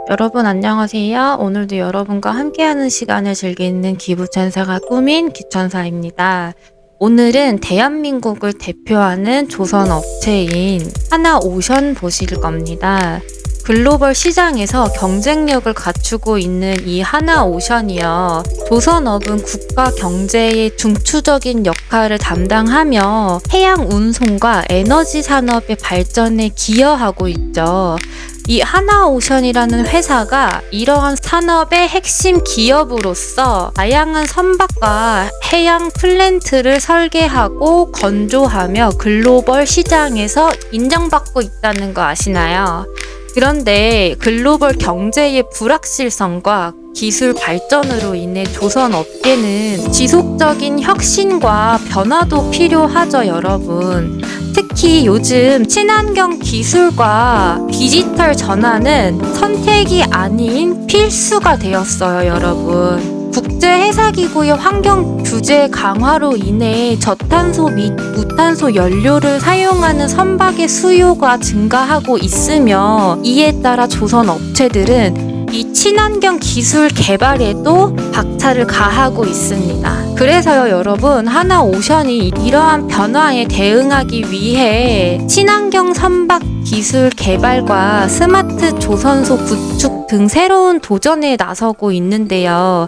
여러분 안녕하세요. 오늘도 여러분과 함께하는 시간을 즐기는 기부천사가 꾸민 기천사입니다. 오늘은 대한민국을 대표하는 조선 업체인 하나오션 보실 겁니다. 글로벌 시장에서 경쟁력을 갖추고 있는 이 하나오션이요. 조선업은 국가 경제의 중추적인 역할을 담당하며 해양 운송과 에너지 산업의 발전에 기여하고 있죠. 이 하나오션이라는 회사가 이러한 산업의 핵심 기업으로서 다양한 선박과 해양 플랜트를 설계하고 건조하며 글로벌 시장에서 인정받고 있다는 거 아시나요? 그런데 글로벌 경제의 불확실성과 기술 발전으로 인해 조선 업계는 지속적인 혁신과 변화도 필요하죠, 여러분. 특히 요즘 친환경 기술과 디지털 전환은 선택이 아닌 필수가 되었어요, 여러분. 국제해사기구의 환경 규제 강화로 인해 저탄소 및 무탄소 연료를 사용하는 선박의 수요가 증가하고 있으며 이에 따라 조선 업체들은 이 친환경 기술 개발에도 박차를 가하고 있습니다. 그래서요, 여러분, 하나오션이 이러한 변화에 대응하기 위해 친환경 선박 기술 개발과 스마트 조선소 구축 등 새로운 도전에 나서고 있는데요.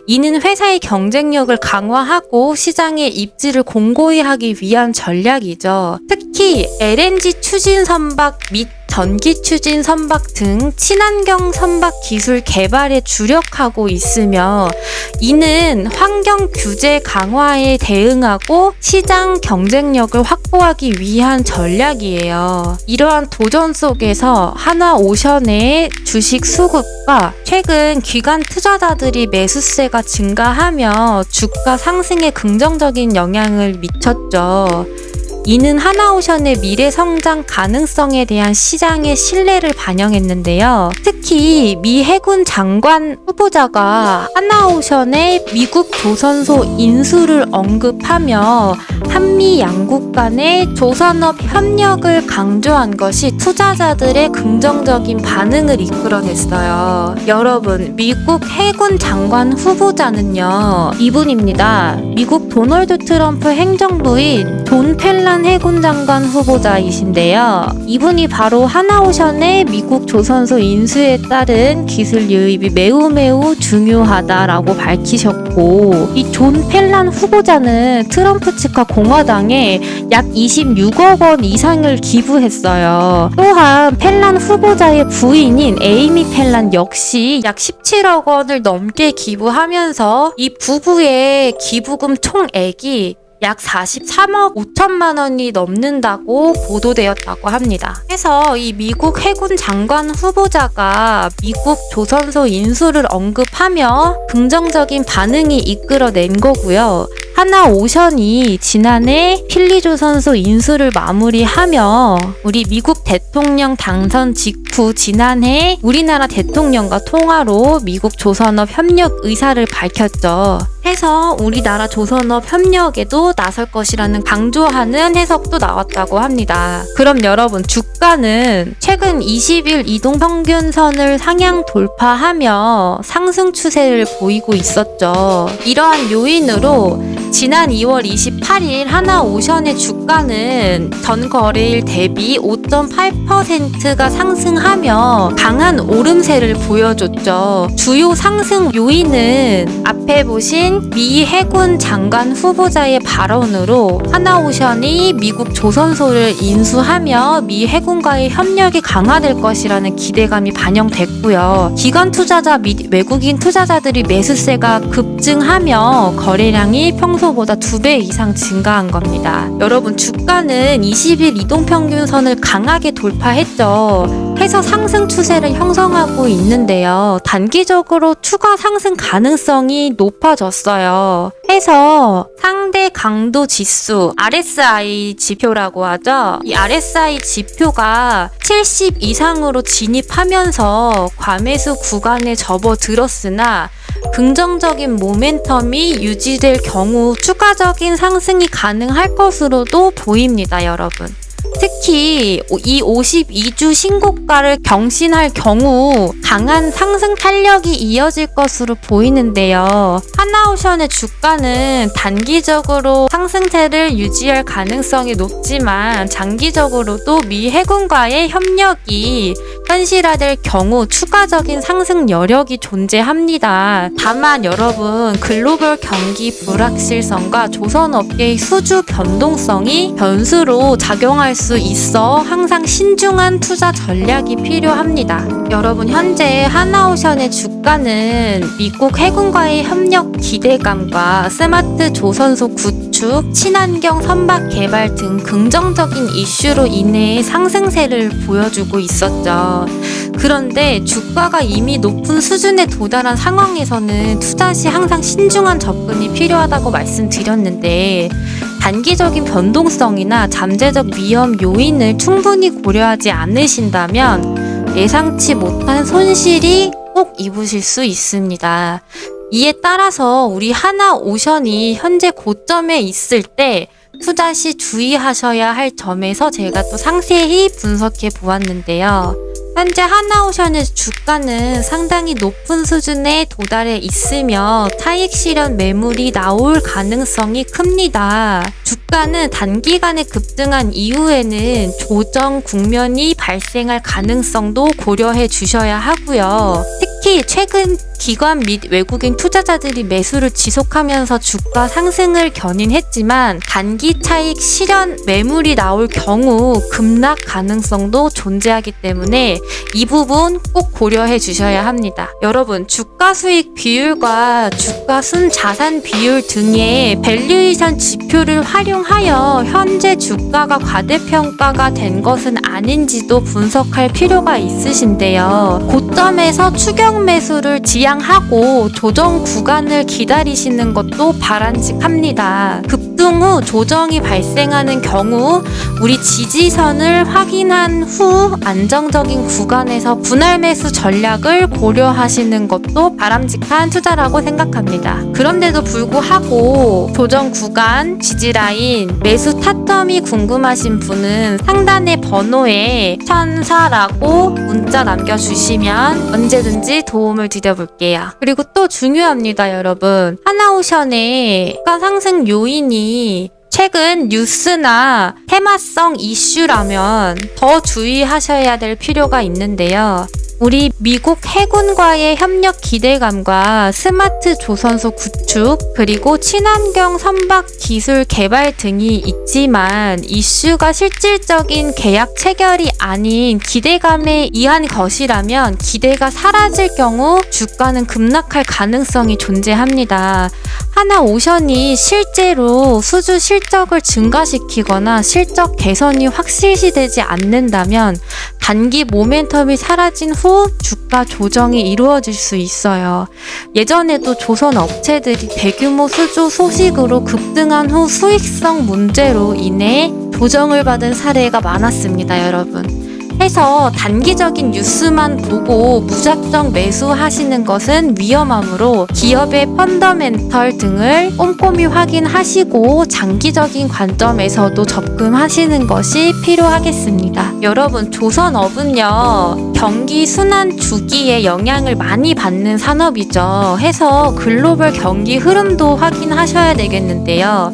이는 회사의 경쟁력을 강화하고 시장의 입지를 공고히 하기 위한 전략이죠. 특히 LNG 추진 선박 및 전기 추진 선박 등 친환경 선박 기술 개발에 주력하고 있으며 이는 환경 규제 강화에 대응하고 시장 경쟁력을 확보하기 위한 전략이에요. 이러한 도전 속에서 하나오션의 주식 수급과 최근 기관 투자자들이 매수세가 증가하며 주가 상승에 긍정적인 영향을 미쳤죠. 이는 하나오션의 미래 성장 가능성에 대한 시장의 신뢰를 반영했는데요. 특히 미 해군 장관 후보자가 하나오션의 미국 조선소 인수를 언급하며 한미 양국 간의 조선업 협력을 강조한 것이 투자자들의 긍정적인 반응을 이끌어냈어요. 여러분, 미국 해군 장관 후보자는요, 이분입니다. 미국 도널드 트럼프 행정부인 존 펠란 해군 장관 후보자이신데요. 이분이 바로 하나오션의 미국 조선소 인수에 따른 기술 유입이 매우 중요하다라고 밝히셨고, 이 존 펠란 후보자는 트럼프 측과 공화당에 약 26억 원 이상을 기부했어요. 또한 펠란 후보자의 부인인 에이미 펠란 역시 약 17억 원을 넘게 기부하면서 이 부부의 기부금 총액이 약 43억 5천만 원이 넘는다고 보도되었다고 합니다. 그래서 이 미국 해군 장관 후보자가 미국 조선소 인수를 언급하며 긍정적인 반응이 이끌어낸 거고요. 하나오션이 지난해 필리조선소 인수를 마무리하며 우리 미국 대통령 당선 직후 지난해 우리나라 대통령과 통화로 미국 조선업 협력 의사를 밝혔죠. 해서 우리나라 조선업 협력에도 나설 것이라는 강조하는 해석도 나왔다고 합니다. 그럼 여러분, 주가는 최근 20일 이동평균선을 상향 돌파하며 상승 추세를 보이고 있었죠. 이러한 요인으로 지난 2월 28일 하나오션의 주가는 전 거래일 대비 5.8%가 상승하며 강한 오름세를 보여줬죠. 주요 상승 요인은 앞에 보신 미 해군 장관 후보자의 발언으로 하나오션이 미국 조선소를 인수하며 미 해군과의 협력이 강화될 것이라는 기대감이 반영됐고요. 기관 투자자 및 외국인 투자자들이 매수세가 급증하며 거래량이 평소보다 2배 이상 증가한 겁니다. 여러분, 주가는 20일 이동평균선을 강하게 돌파했죠. 해서 상승 추세를 형성하고 있는데요. 단기적으로 추가 상승 가능성이 높아졌어요. 해서 상대 강도 지수 RSI 지표라고 하죠. 이 RSI 지표가 70 이상으로 진입하면서 과매수 구간에 접어들었으나 긍정적인 모멘텀이 유지될 경우 추가적인 상승이 가능할 것으로도 보입니다, 여러분. 특히 이 52주 신고가를 경신할 경우 강한 상승 탄력이 이어질 것으로 보이는데요. 하나오션의 주가는 단기적으로 상승세를 유지할 가능성이 높지만 장기적으로도 미 해군과의 협력이 현실화될 경우 추가적인 상승 여력이 존재합니다. 다만 여러분, 글로벌 경기 불확실성과 조선업계의 수주 변동성이 변수로 작용할 수 있어 항상 신중한 투자 전략이 필요합니다. 여러분, 현재 하나오션의 주가는 미국 해군과의 협력 기대감과 스마트 조선소 구축, 친환경 선박 개발 등 긍정적인 이슈로 인해 상승세를 보여주고 있었죠. 그런데 주가가 이미 높은 수준에 도달한 상황에서는 투자 시 항상 신중한 접근이 필요하다고 말씀드렸는데, 단기적인 변동성이나 잠재적 위험 요인을 충분히 고려하지 않으신다면 예상치 못한 손실이 꼭 입으실 수 있습니다. 이에 따라서 우리 하나오션이 현재 고점에 있을 때 투자 시 주의하셔야 할 점에서 제가 또 상세히 분석해 보았는데요. 현재 하나오션의 주가는 상당히 높은 수준에 도달해 있으며 차익 실현 매물이 나올 가능성이 큽니다. 주가는 단기간에 급등한 이후에는 조정 국면이 발생할 가능성도 고려해 주셔야 하고요. 특히 최근 기관 및 외국인 투자자들이 매수를 지속하면서 주가 상승을 견인했지만 단기 차익 실현 매물이 나올 경우 급락 가능성도 존재하기 때문에 이 부분 꼭 고려해 주셔야 합니다. 여러분, 주가 수익 비율과 주가 순 자산 비율 등의 밸류에이션 지표를 활용하여 현재 주가가 과대평가가 된 것은 아닌지도 분석할 필요가 있으신데요. 고점에서 추격 매수를 지양하고 조정 구간을 기다리시는 것도 바람직합니다. 급등 후 조정이 발생하는 경우 우리 지지선을 확인한 후 안정적인 구간에서 분할 매수 전략을 고려하시는 것도 바람직한 투자라고 생각합니다. 그런데도 불구하고 조정 구간, 지지라인, 매수 타점이 궁금하신 분은 상단의 번호에 천사라고 문자 남겨주시면 언제든지 도움을 드려볼게요. 그리고 또 중요합니다, 여러분. 하나오션의 주가 상승 요인이 최근 뉴스나 테마성 이슈라면 더 주의하셔야 될 필요가 있는데요. 우리 미국 해군과의 협력 기대감과 스마트 조선소 구축, 그리고 친환경 선박 기술 개발 등이 있지만 이슈가 실질적인 계약 체결이 아닌 기대감에 의한 것이라면 기대가 사라질 경우 주가는 급락할 가능성이 존재합니다. 하나오션이 실제로 수주 실적을 증가시키거나 실적 개선이 확실시되지 않는다면 단기 모멘텀이 사라진 후 주가 조정이 이루어질 수 있어요. 예전에도 조선 업체들이 대규모 수주 소식으로 급등한 후 수익성 문제로 인해 조정을 받은 사례가 많았습니다, 여러분. 해서 단기적인 뉴스만 보고 무작정 매수하시는 것은 위험하므로 기업의 펀더멘털 등을 꼼꼼히 확인하시고 장기적인 관점에서도 접근하시는 것이 필요하겠습니다. 여러분, 조선업은요, 경기 순환 주기에 영향을 많이 받는 산업이죠. 해서 글로벌 경기 흐름도 확인하셔야 되겠는데요.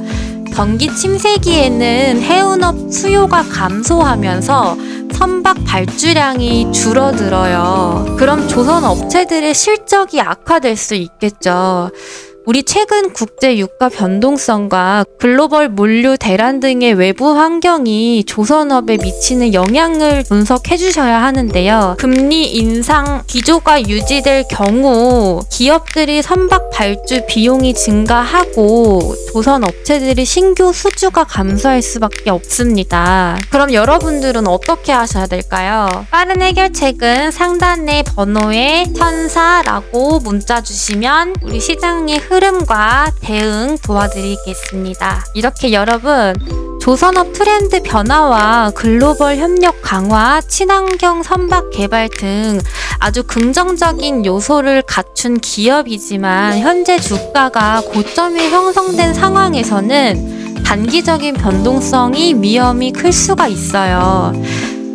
경기 침체기에는 해운업 수요가 감소하면서 선박 발주량이 줄어들어요. 그럼 조선 업체들의 실적이 악화될 수 있겠죠. 우리 최근 국제 유가 변동성과 글로벌 물류 대란 등의 외부 환경이 조선업에 미치는 영향을 분석해 주셔야 하는데요. 금리 인상 기조가 유지될 경우 기업들이 선박 발주 비용이 증가하고 조선 업체들이 신규 수주가 감소할 수밖에 없습니다. 그럼 여러분들은 어떻게 하셔야 될까요? 빠른 해결책은 상단의 번호에 천사라고 문자 주시면 우리 시장의 흐름과 대응 도와드리겠습니다. 이렇게 여러분, 조선업 트렌드 변화와 글로벌 협력 강화, 친환경 선박 개발 등 아주 긍정적인 요소를 갖춘 기업이지만 현재 주가가 고점이 형성된 상황에서는 단기적인 변동성이 위험이 클 수가 있어요.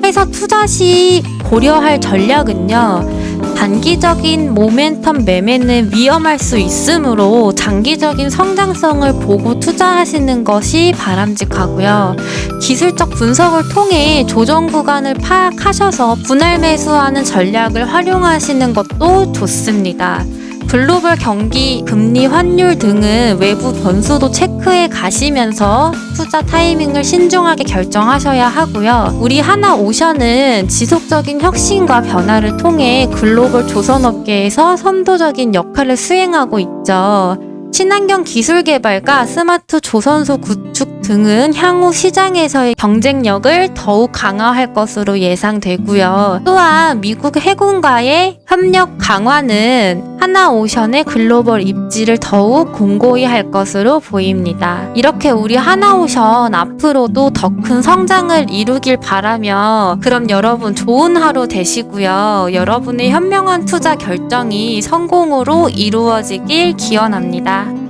회사 투자 시 고려할 전략은요. 단기적인 모멘텀 매매는 위험할 수 있으므로 장기적인 성장성을 보고 투자하시는 것이 바람직하고요. 기술적 분석을 통해 조정 구간을 파악하셔서 분할 매수하는 전략을 활용하시는 것도 좋습니다. 글로벌 경기, 금리, 환율 등은 외부 변수도 체크해 가시면서 투자 타이밍을 신중하게 결정하셔야 하고요. 우리 하나오션은 지속적인 혁신과 변화를 통해 글로벌 조선업계에서 선도적인 역할을 수행하고 있죠. 친환경 기술 개발과 스마트 조선소 구축 등은 향후 시장에서의 경쟁력을 더욱 강화할 것으로 예상되고요. 또한 미국 해군과의 협력 강화는 하나오션의 글로벌 입지를 더욱 공고히 할 것으로 보입니다. 이렇게 우리 하나오션 앞으로도 더 큰 성장을 이루길 바라며 그럼 여러분 좋은 하루 되시고요. 여러분의 현명한 투자 결정이 성공으로 이루어지길 기원합니다.